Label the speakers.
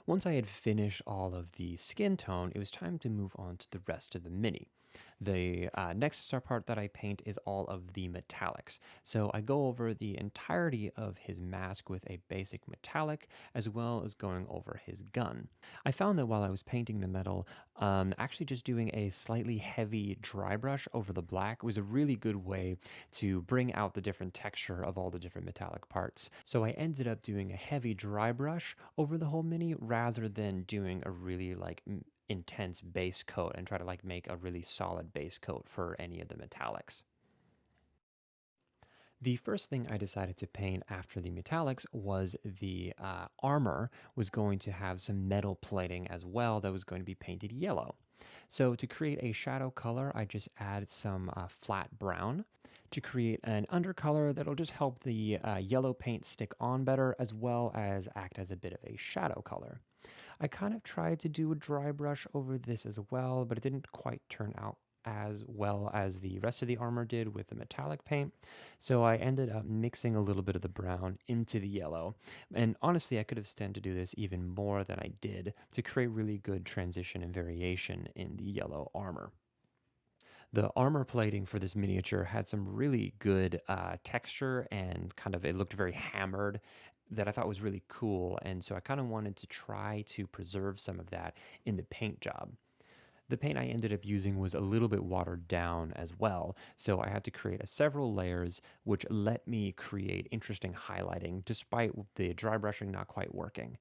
Speaker 1: Once I had finished all of the skin tone, it was time to move on to the rest of the mini. The next part that I paint is all of the metallics. So I go over the entirety of his mask with a basic metallic, as well as going over his gun. I found that while I was painting the metal, actually just doing a slightly heavy dry brush over the black was a really good way to bring out the different texture of all the different metallic parts. So I ended up doing a heavy dry brush over the whole mini rather than doing a really intense base coat and try to make a really solid base coat for any of the metallics. The first thing I decided to paint after the metallics was the armor was going to have some metal plating as well that was going to be painted yellow. So to create a shadow color, I just add some flat brown to create an undercolor that'll just help the yellow paint stick on better as well as act as a bit of a shadow color. I kind of tried to do a dry brush over this as well, but it didn't quite turn out as well as the rest of the armor did with the metallic paint. So I ended up mixing a little bit of the brown into the yellow. And honestly, I could have stand to do this even more than I did to create really good transition and variation in the yellow armor. The armor plating for this miniature had some really good texture and it looked very hammered that I thought was really cool. And so I kind of wanted to try to preserve some of that in the paint job. The paint I ended up using was a little bit watered down as well, so I had to create several layers, which let me create interesting highlighting despite the dry brushing not quite working.